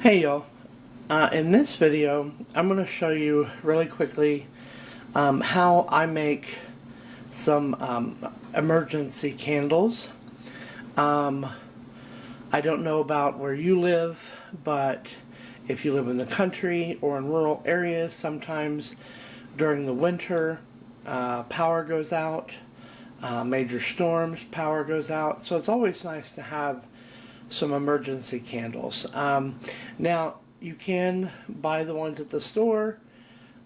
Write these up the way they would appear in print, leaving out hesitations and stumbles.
Hey y'all, in this video I'm going to show you really quickly how I make some emergency candles. I don't know about where you live, but if you live in the country or in rural areas, sometimes during the winter power goes out, major storms, power goes out, so it's always nice to have some emergency candles. Now, you can buy the ones at the store,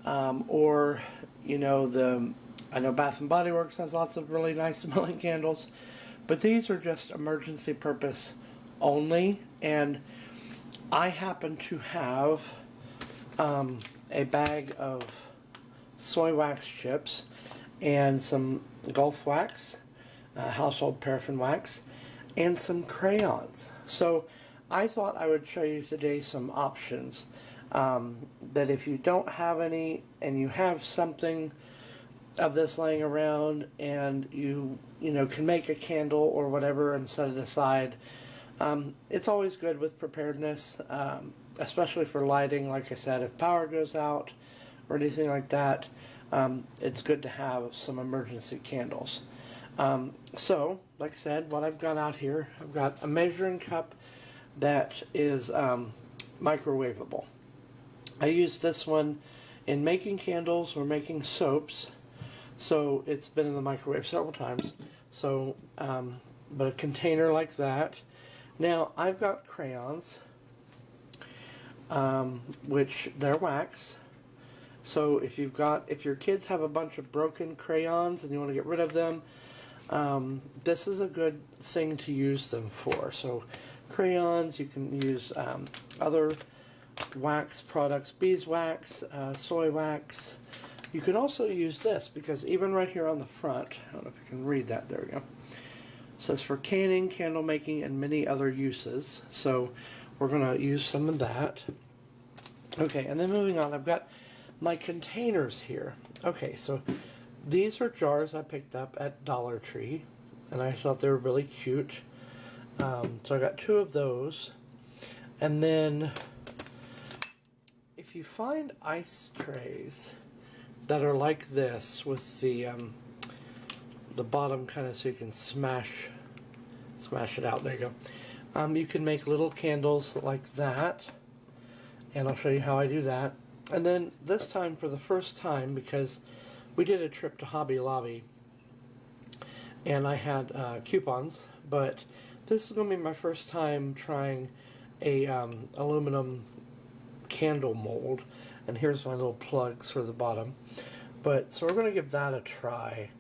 or I know Bath and Body Works has lots of really nice smelling candles, but these are just emergency purpose only. And I happen to have a bag of soy wax chips and some Gulf wax, household paraffin wax, and some crayons. So I thought I would show you today some options that if you don't have any and you have something of this laying around and you can make a candle or whatever and set it aside. It's always good with preparedness, especially for lighting. Like I said, if power goes out or anything like that, it's good to have some emergency candles. So, like I said, what I've got out here, I've got a measuring cup that is microwavable. I use this one in making candles or making soaps, so it's been in the microwave several times. So, but a container like that. Now, I've got crayons, which they're wax. So if your kids have a bunch of broken crayons and you want to get rid of them, this is a good thing to use them for. So crayons, you can use other wax products, beeswax, soy wax. You can also use this because even right here on the front, I don't know if you can read that, there we go. It says for canning, candle making, and many other uses. So we're going to use some of that. Okay, and then moving on, I've got my containers here. Okay, so these are jars I picked up at Dollar Tree, and I thought they were really cute. So I got 2 of those. And then if you find ice trays that are like this with the bottom kind of so you can smash it out, there you go. You can make little candles like that, and I'll show you how I do that. And then this time, for the first time, because we did a trip to Hobby Lobby and I had coupons, but this is going to be my first time trying a aluminum candle mold. And here's my little plugs for the bottom. But so we're going to give that a try.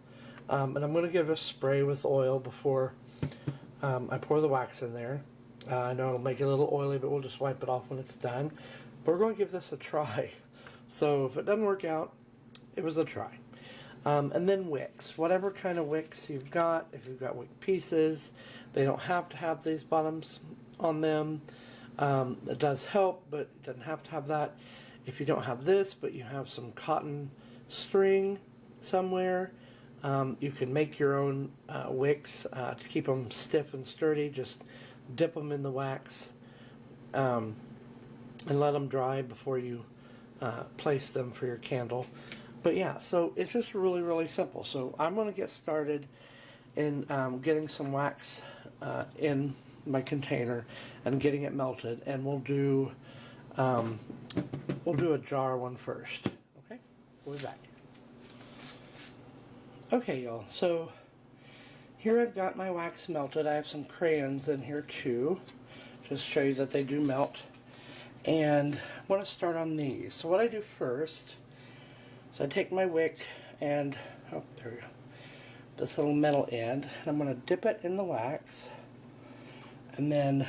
And I'm going to give a spray with oil before I pour the wax in there. I know it'll make it a little oily, but we'll just wipe it off when it's done. But we're going to give this a try. So if it doesn't work out, it was a try. And then wicks. Whatever kind of wicks you've got, if you've got wick pieces, they don't have to have these bottoms on them. It does help, but it doesn't have to have that. If you don't have this, but you have some cotton string somewhere, you can make your own wicks to keep them stiff and sturdy. Just dip them in the wax and let them dry before you place them for your candle. But yeah, so it's just really, really simple. So I'm going to get started in getting some wax in my container and getting it melted, and we'll do a jar one first. Okay, we'll be back. Okay, y'all. So here I've got my wax melted. I have some crayons in here too, just to show you that they do melt. And I want to start on these. So what I do first is I take my wick and, oh, there we go, this little metal end, and I'm going to dip it in the wax and then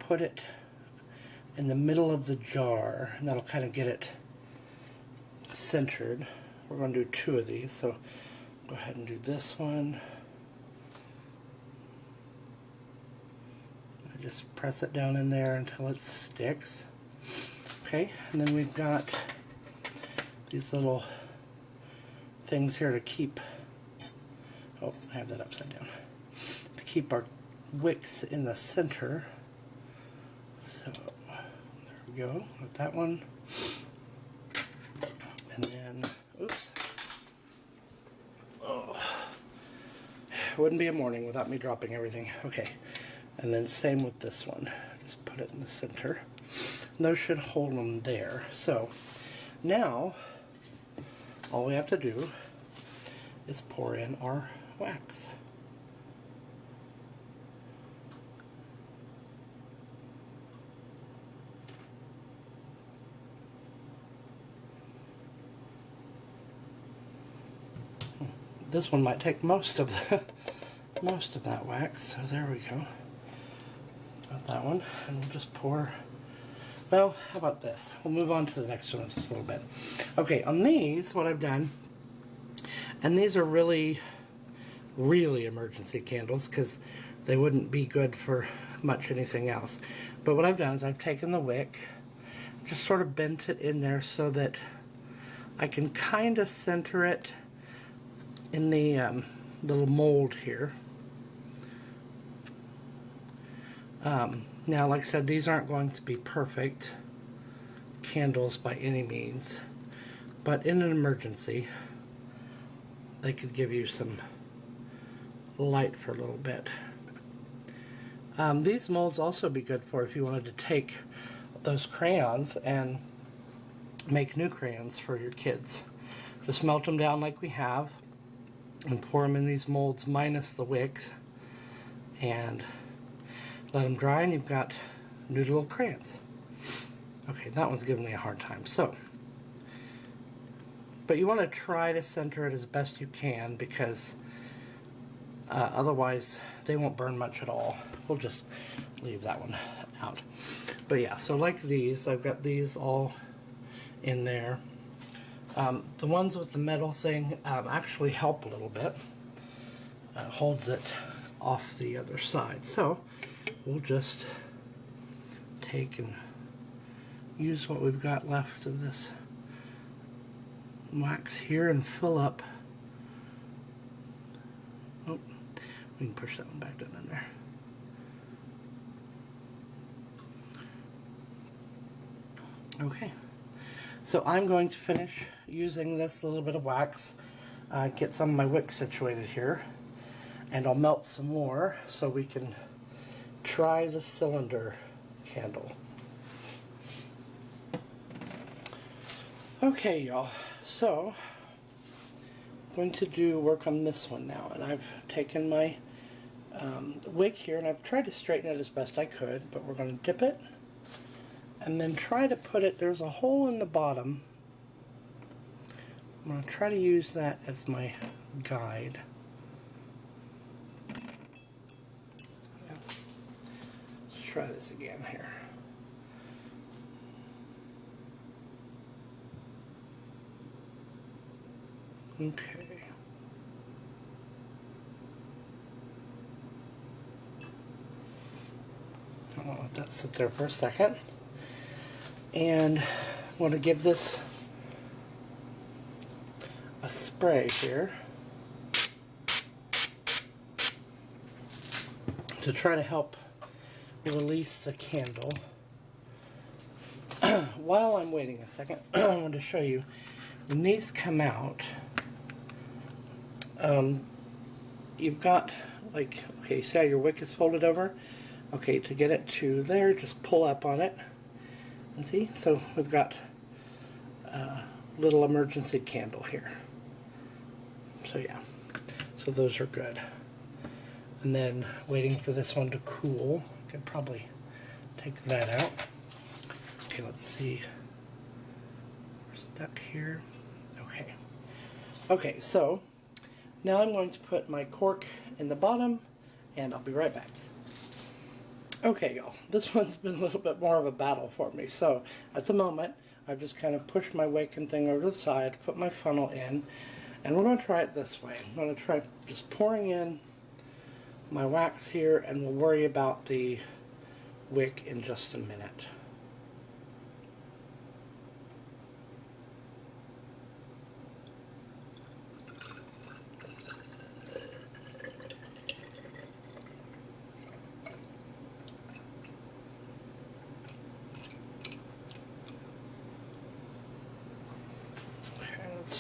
put it in the middle of the jar, and that'll kind of get it centered. We're going to do 2 of these, so go ahead and do this one. Just press it down in there until it sticks. Okay, and then we've got these little things here to keep, oh, I have that upside down, to keep our wicks in the center So there we go with that one. And then, oops. Oh, it wouldn't be a morning without me dropping everything. Okay, and then same with this one. Just put it in the center. And those should hold them there. So now all we have to do is pour in our wax. This one might take most of that wax, so there we go. Got that one, and we'll just pour. Well, how about this? We'll move on to the next one in just a little bit. Okay, on these, what I've done, and these are really, really emergency candles because they wouldn't be good for much anything else. But what I've done is I've taken the wick, just sort of bent it in there so that I can kind of center it in the little mold here. Now, like I said, these aren't going to be perfect candles by any means, but in an emergency, they could give you some light for a little bit. These molds also be good for if you wanted to take those crayons and make new crayons for your kids. Just melt them down like we have and pour them in these molds minus the wick and let them dry, and you've got new little crayons. Okay, that one's giving me a hard time. So, but you want to try to center it as best you can because otherwise they won't burn much at all. We'll just leave that one out. But yeah, so like these, I've got these all in there. The ones with the metal thing actually help a little bit. Holds it off the other side. So we'll just take and use what we've got left of this wax here and fill up. Oh, we can push that one back down in there. Okay, so I'm going to finish using this little bit of wax, get some of my wick situated here, and I'll melt some more so we can try the cylinder candle. Okay, y'all, so I'm going to work on this one now, and I've taken my wick here and I've tried to straighten it as best I could, but we're going to dip it and then try to put it, there's a hole in the bottom. I'm going to try to use that as my guide. Let's try this again here. Okay. I'll let that sit there for a second. And I'm going to give this a spray here to try to help release the candle. While I'm waiting a second, I want to show you when these come out. You've got, like, okay, see how your wick is folded over? Okay, to get it to there, just pull up on it. And see, so we've got a little emergency candle here. So yeah, so those are good. And then waiting for this one to cool. I could probably take that out. Okay, let's see. We're stuck here. Okay. Okay, so now I'm going to put my cork in the bottom, and I'll be right back. Okay, y'all, this one's been a little bit more of a battle for me. So at the moment, I've just kind of pushed my wick and thing over to the side, put my funnel in, and we're going to try it this way. I'm going to try just pouring in my wax here, and we'll worry about the wick in just a minute.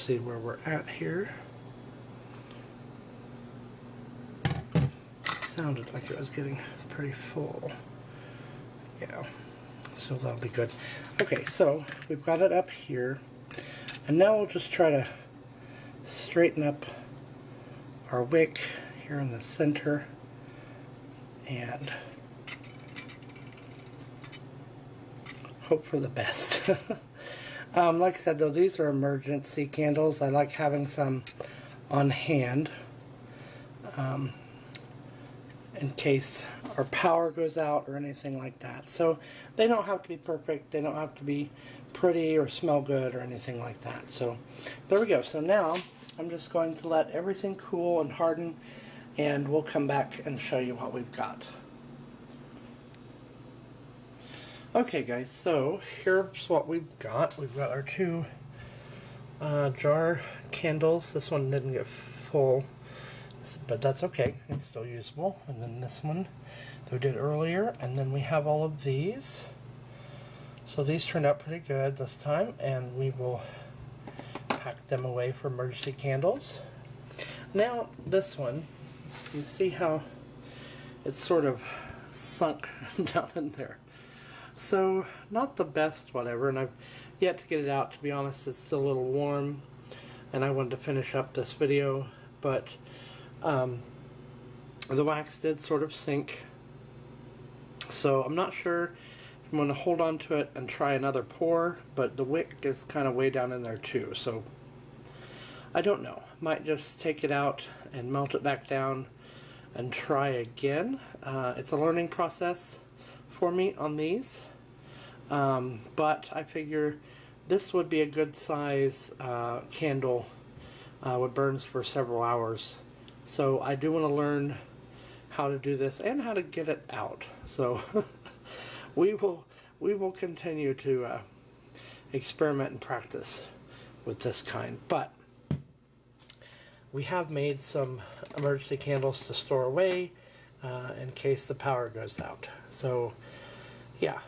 see where we're at here. Sounded like it was getting pretty full. Yeah, so that'll be good. Okay, so we've got it up here, and now we'll just try to straighten up our wick here in the center, and hope for the best. Like I said though, these are emergency candles. I like having some on hand in case our power goes out or anything like that. So they don't have to be perfect, they don't have to be pretty or smell good or anything like that. So there we go. So now I'm just going to let everything cool and harden, and we'll come back and show you what we've got. Okay guys, so here's what we've got. We've got our two jar candles. This one didn't get full, but that's okay, it's still usable. And then this one that we did earlier, and then we have all of these. So these turned out pretty good this time, and we will pack them away for emergency candles. Now this one, you see how it's sort of sunk down in there. So not the best whatever, and I've yet to get it out. To be honest, it's still a little warm, and I wanted to finish up this video, but the wax did sort of sink. So I'm not sure if I'm going to hold on to it and try another pour, but the wick is kind of way down in there too, so I don't know. Might just take it out and melt it back down and try again. It's a learning process for me on these, but I figure this would be a good size candle. It burns for several hours, so I do want to learn how to do this and how to get it out. So we will continue to experiment and practice with this kind, but we have made some emergency candles to store away in case the power goes out. So yeah,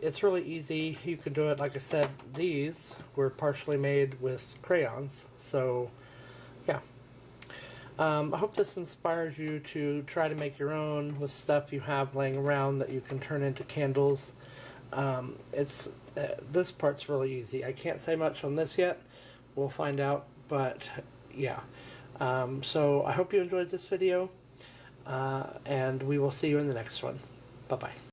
it's really easy. You can do it. Like I said, these were partially made with crayons, so yeah. I hope this inspires you to try to make your own with stuff you have laying around that you can turn into candles. This part's really easy. I can't say much on this yet. We'll find out, but yeah. So I hope you enjoyed this video, and we will see you in the next one. Bye-bye.